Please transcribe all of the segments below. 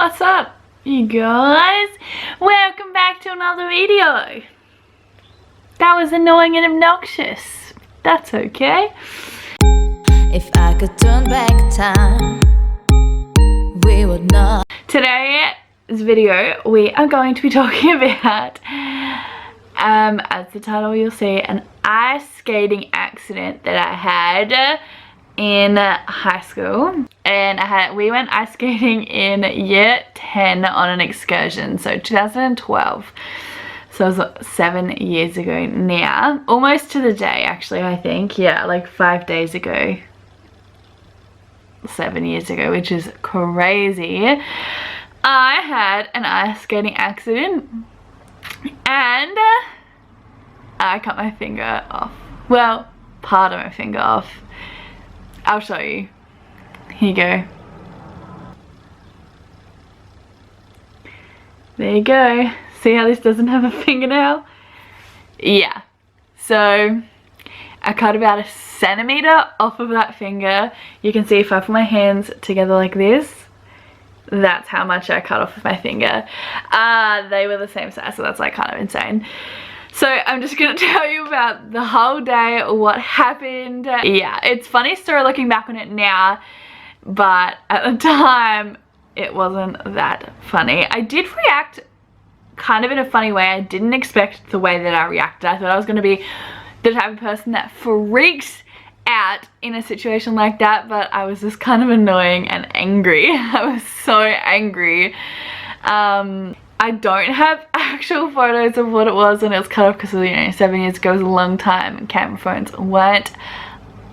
What's up, you guys? Welcome back to another video. That was annoying and obnoxious. That's okay. If I could turn back time, we would not. Today's video, we are going to be talking about, as the title you'll see, an ice skating accident that I had in high school. And we went ice skating in year 10 on an excursion, so 2012. So it was 7 years ago now, almost to the day actually, I think. Yeah, like 5 days ago, 7 years ago, which is crazy. I had an ice skating accident and I cut my finger off. Well, part of my finger off. I'll show you. Here you go. There you go. See how this doesn't have a fingernail? Yeah. So I cut about a centimeter off of that finger. You can see if I put my hands together like this, that's how much I cut off of my finger. They were the same size, so that's like kind of insane. So I'm just gonna tell you about the whole day, what happened. Yeah, it's a funny story looking back on it now, but at the time it wasn't that funny. I did react kind of in a funny way. I didn't expect the way that I reacted. I thought I was gonna be the type of person that freaks out in a situation like that, but I was just kind of annoying and angry. I was so angry. I don't have actual photos of what it was when it was cut off because, you know, 7 years ago was a long time and camera phones weren't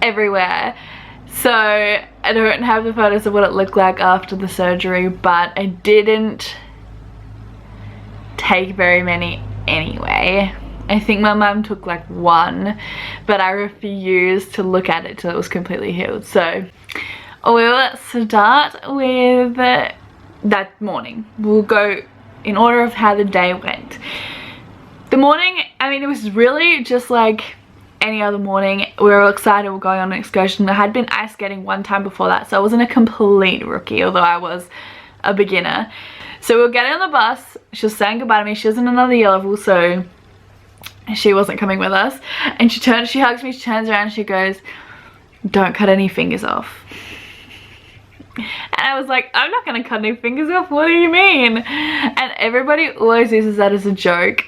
everywhere. So I don't have the photos of what it looked like after the surgery, but I didn't take very many anyway. I think my mum took like one, but I refused to look at it till it was completely healed. So we'll start with that morning. We'll go in order of how the day went. The morning, I mean, it was really just like any other morning. We were all excited, we're going on an excursion. I had been ice skating one time before that, so I wasn't a complete rookie, although I was a beginner. So we were getting on the bus, she was saying goodbye to me. She was in another year level, so she wasn't coming with us. And she hugs me, she turns around, she goes, "Don't cut any fingers off." And I was like, I'm not gonna cut any fingers off, what do you mean? And everybody always uses that as a joke.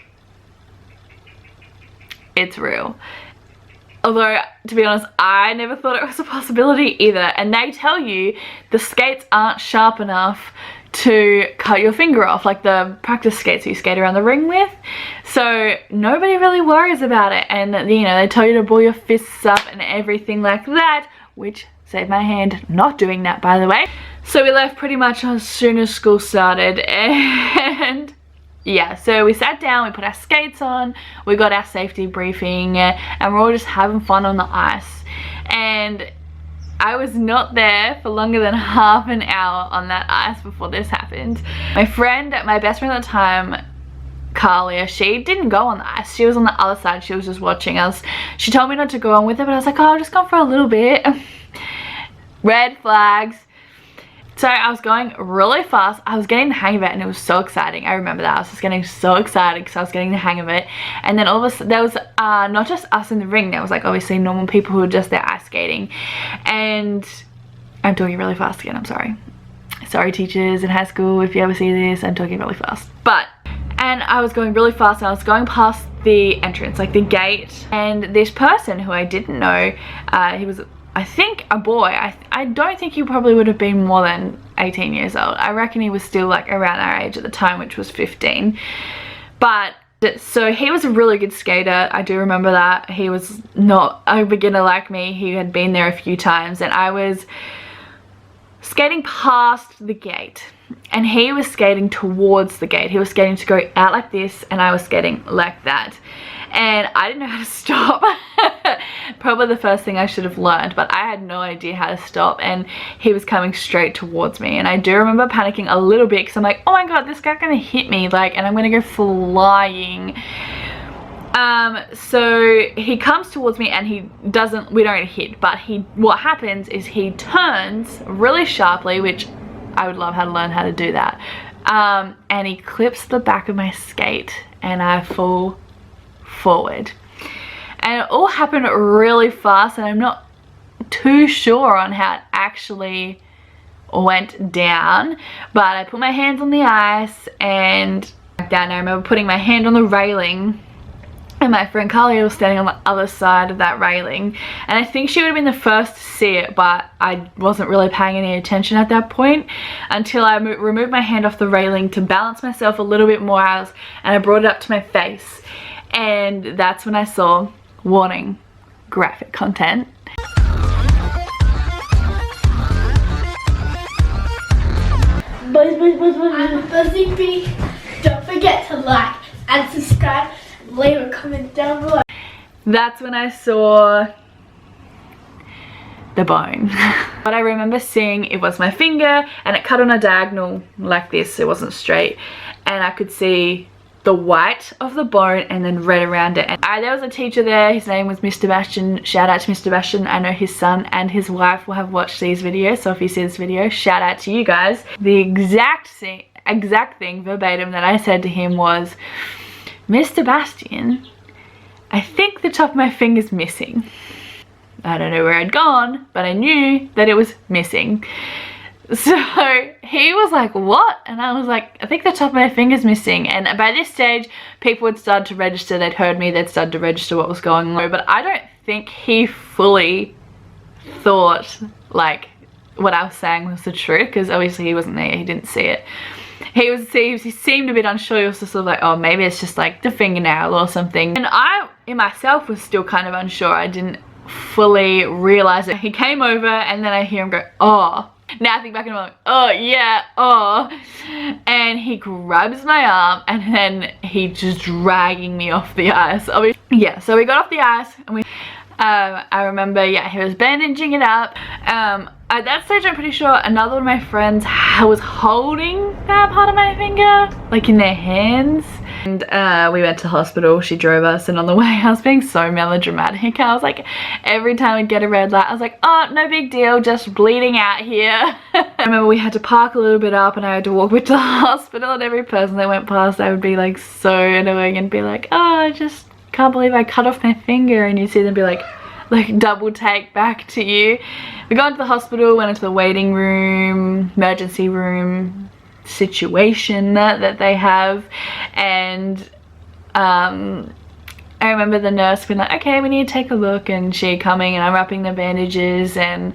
It's real. Although, to be honest, I never thought it was a possibility either. And they tell you the skates aren't sharp enough to cut your finger off, like the practice skates you skate around the ring with. So nobody really worries about it. And, you know, they tell you to ball your fists up and everything like that, which saved my hand not doing that, by the way. So we left pretty much as soon as school started, and yeah, so we sat down, we put our skates on, we got our safety briefing, and we're all just having fun on the ice. And I was not there for longer than half an hour on that ice before this happened. My best friend at the time, Carlia, she didn't go on the ice. She was on the other side, she was just watching us. She told me not to go on with her, but I was like, oh, I'll just go for a little bit. Red flags. So I was going really fast. I was getting the hang of it and it was so exciting. I remember that. I was just getting so excited because I was getting the hang of it. And then all of a sudden, there was not just us in the ring. There was like obviously normal people who were just there ice skating. And I'm talking really fast again, I'm sorry. Sorry teachers in high school, if you ever see this, I'm talking really fast. And I was going really fast and I was going past the entrance, like the gate. And this person who I didn't know, he was, I think, a boy. I don't think he probably would have been more than 18 years old. I reckon he was still like around our age at the time, which was 15. But so he was a really good skater. I do remember that. He was not a beginner like me. He had been there a few times, and I was skating past the gate and he was skating towards the gate. He was skating to go out like this and I was skating like that. And I didn't know how to stop. Probably the first thing I should have learned, but I had no idea how to stop, and he was coming straight towards me. And I do remember panicking a little bit because I'm like, oh my god, this guy's gonna hit me, like, and I'm gonna go flying. So he comes towards me and we don't hit, but what happens is he turns really sharply, which I would love how to learn how to do that. And he clips the back of my skate and I fall forward. And it all happened really fast, and I'm not too sure on how it actually went down, but I put my hands on the ice and down. I remember putting my hand on the railing, and my friend Carly was standing on the other side of that railing, and I think she would have been the first to see it, but I wasn't really paying any attention at that point until I removed my hand off the railing to balance myself a little bit more out, and I brought it up to my face, and that's when I saw, warning, graphic content. Buzz, I'm a Buzzy Bee. Don't forget to like and subscribe. Leave a comment down below. That's when I saw the bone. But I remember seeing it was my finger, and it cut on a diagonal like this. It wasn't straight, and I could see the white of the bone and then red around it. And there was a teacher there. His name was Mr. Bastian. Shout out to Mr. Bastian. I know his son and his wife will have watched these videos, so if you see this video, shout out to you guys. The exact thing verbatim that I said to him was, Mr. Bastian, I think the top of my finger's missing. I don't know where I'd gone, but I knew that it was missing. So he was like, what? And I was like, I think the top of my finger's missing. And by this stage, people had started to register. They'd heard me. They'd started to register what was going on. But I don't think he fully thought like what I was saying was the truth, because obviously he wasn't there. He didn't see it. He seemed a bit unsure. He was just sort of like, oh, maybe it's just like the fingernail or something. And I, in myself, was still kind of unsure. I didn't fully realize it. He came over, and then I hear him go, oh. Now I think back and I'm like, oh yeah, oh. And he grabs my arm, and then he just dragging me off the ice. Yeah, so we got off the ice, and we, I remember, yeah, he was bandaging it up. At that stage, I'm pretty sure another one of my friends was holding that part of my finger, like in their hands. And we went to hospital. She drove us, and on the way I was being so melodramatic. I was like, every time we'd get a red light, I was like, oh, no big deal, just bleeding out here. I remember we had to park a little bit up, and I had to walk to the hospital, and every person that went past, I would be like so annoying and be like, oh, I just can't believe I cut off my finger. And you see them be like double take back to you. We got into the hospital, went into the waiting room, emergency room situation that they have, and I remember the nurse being like, okay, we need to take a look, and she coming and unwrapping the bandages, and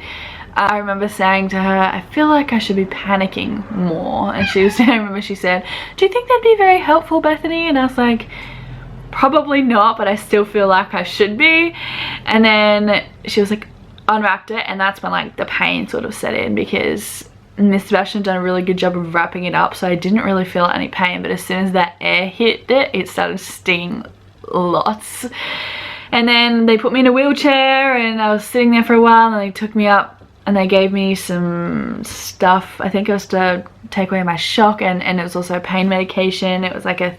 I remember saying to her, I feel like I should be panicking more. And she was, I remember she said, do you think that'd be very helpful, Bethany? And I was like, probably not, but I still feel like I should be. And then she was like, unwrapped it, and that's when like the pain sort of set in, because Mr. Bastian done a really good job of wrapping it up, so I didn't really feel any pain. But as soon as that air hit it, it started stinging lots. And then they put me in a wheelchair, and I was sitting there for a while, and they took me up and they gave me some stuff. I think it was to take away my shock, and it was also pain medication. It was like a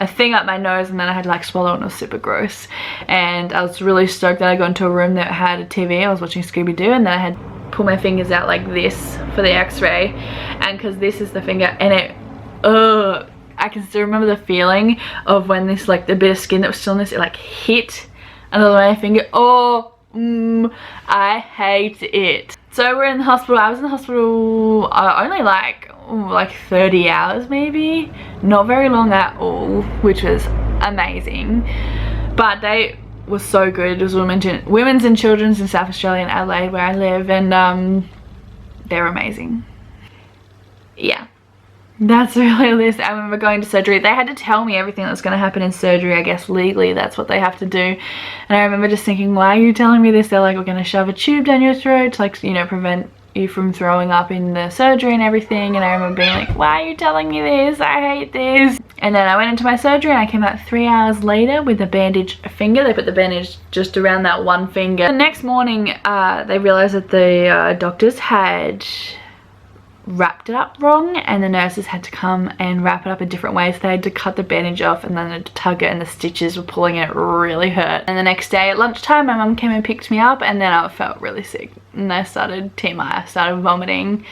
thing up my nose, and then I had to like swallow it, and it was super gross. And I was really stoked that I got into a room that had a TV. I was watching Scooby-Doo, and then I had pull my fingers out like this for the x-ray, and because this is the finger, and it I can still remember the feeling of when this, like the bit of skin that was still in this, it like hit another my finger. I hate it. So we're in the hospital. I was in the hospital only like 30 hours maybe, not very long at all, which was amazing. But they were so good. It was women's and children's in South Australia in Adelaide, where I live, and they're amazing. Yeah, that's really this. I remember going to surgery. They had to tell me everything that was going to happen in surgery. I guess legally that's what they have to do. And I remember just thinking, why are you telling me this? They're like, we're going to shove a tube down your throat to, like, you know, prevent you from throwing up in the surgery and everything. And I remember being like, why are you telling me this? I hate this. And then I went into my surgery, and I came out 3 hours later with a bandaged finger. They put the bandage just around that one finger. The next morning, they realized that the doctors had wrapped it up wrong, and the nurses had to come and wrap it up a different way, so they had to cut the bandage off and then had to tug it, and the stitches were pulling it, really hurt. And the next day at lunchtime my mum came and picked me up, and then I felt really sick and I started TMI. I started vomiting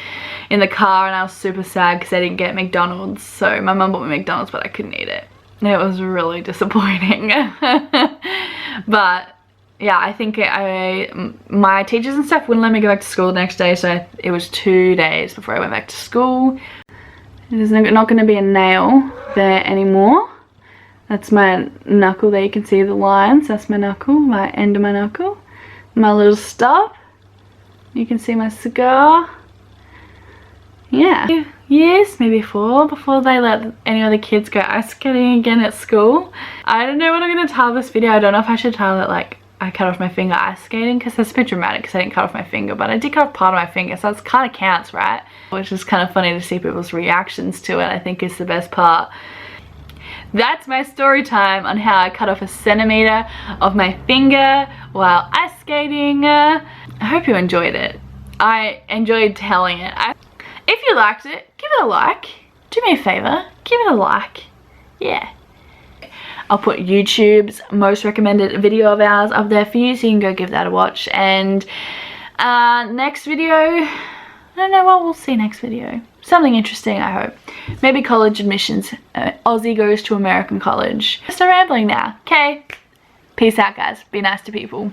in the car, and I was super sad because I didn't get McDonald's. So my mum bought me McDonald's, but I couldn't eat it. It was really disappointing. But yeah, I think my teachers and stuff wouldn't let me go back to school the next day, so it was 2 days before I went back to school. There's not going to be a nail there anymore. That's my knuckle there, you can see the lines. That's my knuckle, my end of my knuckle. My little stub. You can see my cigar. Yeah. Years, maybe 4, before they let any other kids go ice skating again at school. I don't know what I'm going to title this video. I don't know if I should title it like I cut off my finger ice skating, because that's a bit dramatic because I didn't cut off my finger, but I did cut off part of my finger, so that kind of counts, right? Which is kind of funny to see people's reactions to it. I think is the best part. That's my story time on how I cut off 1 centimeter of my finger while ice skating. I hope you enjoyed it. I enjoyed telling it. If you liked it, give it a like. Do me a favor, give it a like. Yeah. I'll put YouTube's most recommended video of ours up there for you, so you can go give that a watch. And next video, I don't know what we'll see next video. Something interesting, I hope. Maybe college admissions. Aussie goes to American college. Stop rambling now. Okay. Peace out, guys. Be nice to people.